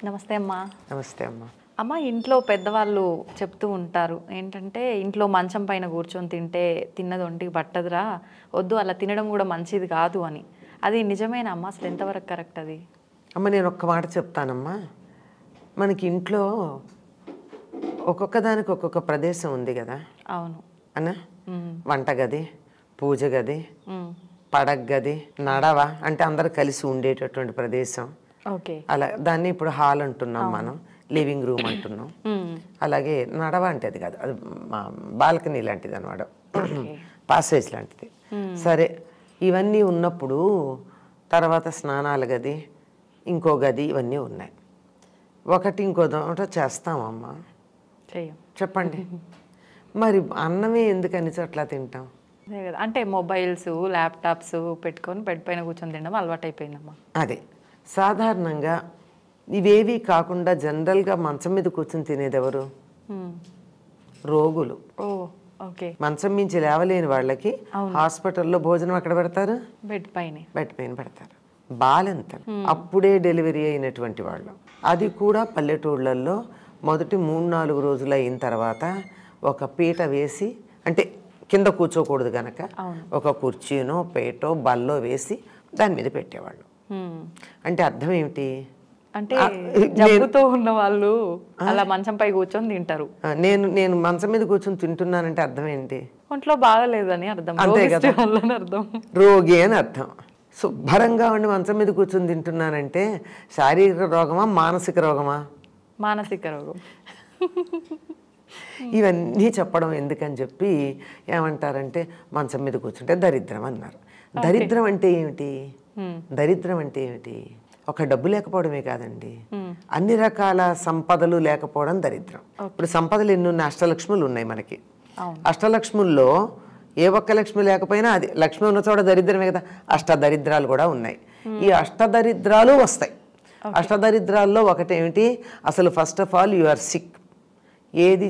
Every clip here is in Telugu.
నమస్తే అమ్మా. నమస్తే అమ్మా. అమ్మ, ఇంట్లో పెద్దవాళ్ళు చెప్తూ ఉంటారు ఏంటంటే, ఇంట్లో మంచం పైన కూర్చొని తింటే తిన్నది ఒంటికి పట్టదురా, వద్దు అలా తినడం కూడా మంచిది కాదు అని. అది నిజమేనా అమ్మ? అసలు ఎంతవరకు కరెక్ట్ అది? అమ్మ, నేను ఒక్క మాట చెప్తానమ్మా. మనకి ఇంట్లో ఒక్కొక్క దానికి ఒక్కొక్క ప్రదేశం ఉంది కదా. అవును అన్న, వంటగది, పూజ గది, పడగ గది, నడవ అంటే అందరు కలిసి ఉండేటటువంటి ప్రదేశం. ఓకే. అలా దాన్ని ఇప్పుడు హాల్ అంటున్నాం, మనం లివింగ్ రూమ్ అంటున్నాం. అలాగే నడవ అంటే అది కాదు, అది బాల్కనీ లాంటిది అనమాట, పాసేజ్ లాంటిది. సరే, ఇవన్నీ ఉన్నప్పుడు తర్వాత స్నానాల గది, ఇంకో గది, ఇవన్నీ ఉన్నాయి. ఒకటి ఇంకో దాంట్లో చేస్తామమ్మా, చెప్పండి. మరి అన్నమే ఎందుకని అట్లా తింటాం? అంటే మొబైల్స్, ల్యాప్టాప్స్ పెట్టుకొని బెడ్ పైన కూర్చొని తినడం అలవాటు అయిపోయిందమ్మా. అదే సాధారణంగా ఇవేవి కాకుండా జనరల్గా మంచం మీద కూర్చొని తినేది ఎవరు? రోగులు. ఓకే. మంచం మించి లేవలేని వాళ్ళకి హాస్పిటల్లో భోజనం ఎక్కడ పెడతారు? బెడ్ పైన పెడతారు. బాలెంతలు, అప్పుడే డెలివరీ అయినటువంటి వాళ్ళు, అది కూడా పల్లెటూళ్ళల్లో మొదటి 3-4 రోజులు అయిన తర్వాత ఒక పీట వేసి, అంటే కింద కూర్చోకూడదు కనుక ఒక కుర్చీనో పీటో బల్లో వేసి దాని మీద పెట్టేవాళ్ళు. అంటే అర్థం ఏమిటి? అంటే జబ్బుతో ఉన్న వాళ్ళు అలా మంచంపై కూర్చొని తింటారు. నేను మంచం మీద కూర్చొని తింటున్నానంటే అర్థం ఏంటి? ఒంట్లో బాగాలేదని అర్థం. అంతే కదా, అర్థం రోగి అని అర్థం. శుభ్రంగా ఉండి మంచం మీద కూర్చొని తింటున్నానంటే శారీరక రోగమా మానసిక రోగమా? మానసిక రోగం. ఇవన్నీ చెప్పడం ఎందుకని చెప్పి ఏమంటారంటే, మంచం మీద కూర్చుంటే దరిద్రం అన్నారు. దరిద్రం అంటే ఏమిటి? దరిద్రం అంటే ఏమిటి? ఒక డబ్బు లేకపోవడమే కాదండి, అన్ని రకాల సంపదలు లేకపోవడం దరిద్రం. ఇప్పుడు సంపదలు ఎన్ని ఉన్నాయి? అష్టలక్ష్ములు ఉన్నాయి మనకి. అష్టలక్ష్ముల్లో ఏ ఒక్క లక్ష్మి లేకపోయినా అది లక్ష్మి ఉన్న చోట దరిద్రమే కదా. అష్టదరిద్రాలు కూడా ఉన్నాయి. ఈ అష్టదరిద్రాలు వస్తాయి. అష్టదరిద్రాల్లో ఒకటేమిటి? అసలు first of all you are sick. ఏది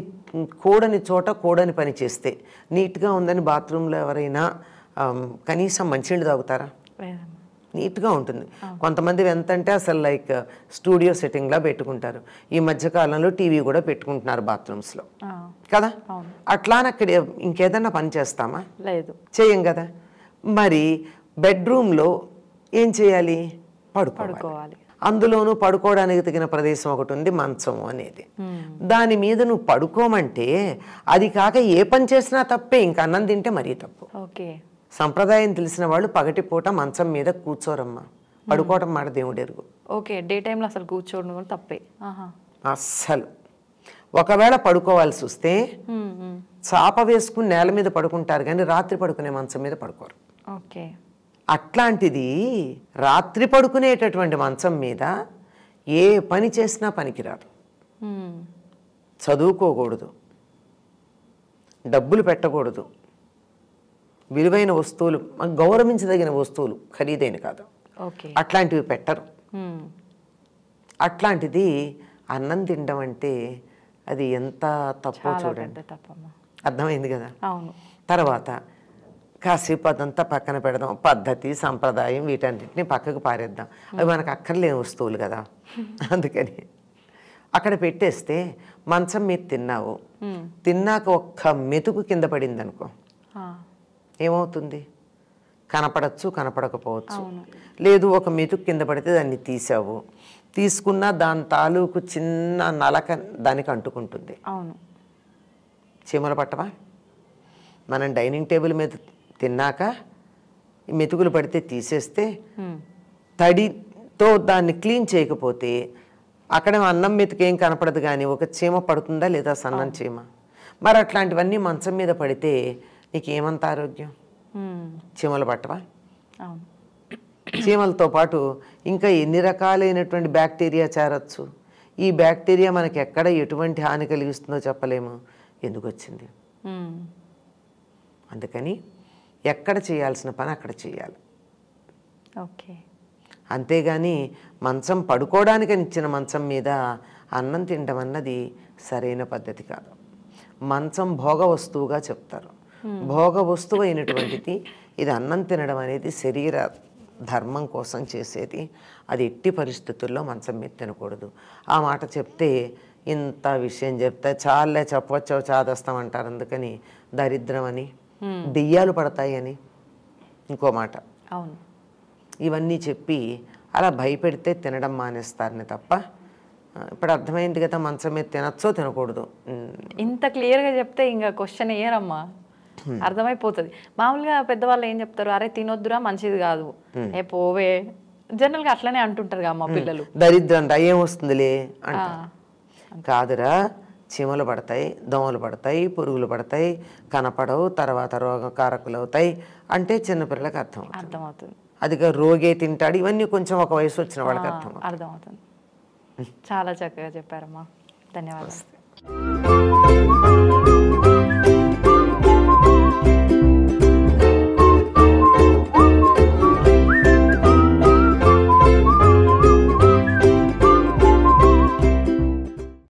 కూడని చోట కూడని పని చేస్తే, నీట్గా ఉందని బాత్రూంలో ఎవరైనా కనీసం మంచినీళ్ళు తాగుతారా? నీట్గా ఉంటుంది. కొంతమంది ఎంతంటే అసలు లైక్ స్టూడియో సెట్టింగ్లా పెట్టుకుంటారు. ఈ మధ్యకాలంలో టీవీ కూడా పెట్టుకుంటున్నారు బాత్రూమ్స్లో కదా. అట్లానే అక్కడ ఇంకేదన్నా పని చేస్తామా? లేదు, చేయం కదా. మరి బెడ్రూమ్లో ఏం చేయాలి? పడుకోవాలి. అందులోనూ పడుకోవడానికి తగిన ప్రదేశం ఒకటి ఉంది, మంచం అనేది. దాని మీద నువ్వు పడుకోమంటే అది కాక ఏ పని చేసినా తప్పే. ఇంక అన్నం తింటే మరీ తప్పు. ఓకే. సంప్రదాయం తెలిసిన వాళ్ళు పగటిపూట మంచం మీద కూర్చోరమ్మా, పడుకోవటం మాట దేవుడు ఎరుగు. ఓకే. డే టైంలో అసలు కూర్చోవడం కూడా తప్పే అస్సలు. ఒకవేళ పడుకోవాల్సి వస్తే చాప వేసుకుని నేల మీద పడుకుంటారు, కానీ రాత్రి పడుకునే మంచం మీద పడుకోరు. ఓకే. అట్లాంటిది రాత్రి పడుకునేటటువంటి మంచం మీద ఏ పని చేసినా పనికిరాదు. చదువుకోకూడదు, డబ్బులు పెట్టకూడదు, విలువైన వస్తువులు, గౌరవించదగిన వస్తువులు, ఖరీదైన కాదు, అట్లాంటివి పెట్టరు. అట్లాంటిది అన్నం తినడం అంటే అది ఎంత తప్పో చూడండి. అర్థమైంది కదా. తర్వాత కాసేపు అదంతా పక్కన పెడదాం, పద్ధతి సంప్రదాయం వీటన్నిటిని పక్కకు పారేద్దాం, అవి మనకు అక్కర్లేని వస్తువులు కదా. అందుకని అక్కడ పెట్టేస్తే మంచం మీద తిన్నావు, తిన్నాక ఒక్క మెతుకు కింద పడింది అనుకో, ఏమవుతుంది? కనపడచ్చు, కనపడకపోవచ్చు. లేదు, ఒక మెతుకు కింద పడితే దాన్ని తీసావు, తీసుకున్నా దాని తాలూకు చిన్న నలక దానికి అంటుకుంటుంది. చీమలు పట్టవా? మనం డైనింగ్ టేబుల్ మీద తిన్నాక మెతుకులు పడితే తీసేస్తే, తడితో దాన్ని క్లీన్ చేయకపోతే అక్కడ అన్నం మెతుకు ఏం కనపడదు, కానీ ఒక చీమ పడుతుందా లేదా? సన్నం చీమ. మరి అట్లాంటివన్నీ మంచం మీద పడితే నీకేమంత ఆరోగ్యం? చీమలు పట్టవా? చీమలతో పాటు ఇంకా ఎన్ని రకాలైనటువంటి బ్యాక్టీరియా చేరచ్చు. ఈ బ్యాక్టీరియా మనకి ఎక్కడ ఎటువంటి హాని కలిగిస్తుందో చెప్పలేము. ఎందుకు వచ్చింది? అందుకని ఎక్కడ చేయాల్సిన పని అక్కడ చేయాలి. ఓకే. అంతేగాని మంచం పడుకోవడానికి ఇచ్చిన మంచం మీద అన్నం తినడం అన్నది సరైన పద్ధతి కాదు. మంచం భోగ వస్తువుగా చెప్తారు. భోగ వస్తువు అయినటువంటిది ఇది. అన్నం తినడం అనేది శరీర ధర్మం కోసం చేసేది. అది ఎట్టి పరిస్థితుల్లో మంచం మీద తినకూడదు. ఆ మాట చెప్తే ఇంత విషయం చెప్తే చాలే చెప్పవచ్చో చాదస్తామంటారు. అందుకని దరిద్రం అని, దెయ్యాలు పడతాయి అని ఇంకో మాట. అవును. ఇవన్నీ చెప్పి అలా భయపెడితే తినడం మానేస్తారని తప్ప, ఇప్పుడు అర్థమైంది కదా మంచం మీద తినచ్చో తినకూడదు. ఇంత క్లియర్గా చెప్తే ఇంకా క్వశ్చన్ వేయరమ్మా, అర్థమైపోతుంది. మామూలుగా పెద్దవాళ్ళు ఏం చెప్తారు, అరే తినొద్దురా మంచిది కాదు, ఏ పోవే, జనరల్గా అట్లనే అంటుంటారు అమ్మ పిల్లలు. దరిద్రం ఏం వస్తుందిలే అంట. కాదురా, చీమలు పడతాయి, దోమలు పడతాయి, పురుగులు పడతాయి, కనపడవు, తర్వాత రోగకారకులు అవుతాయి అంటే చిన్నపిల్లలకు అర్థమవుతుంది. అది రోగే తింటాడు, ఇవన్నీ కొంచెం ఒక వయసు వచ్చిన వాళ్ళకి అర్థమవుతుంది. చాలా చక్కగా చెప్పారమ్మా, ధన్యవాదాలు.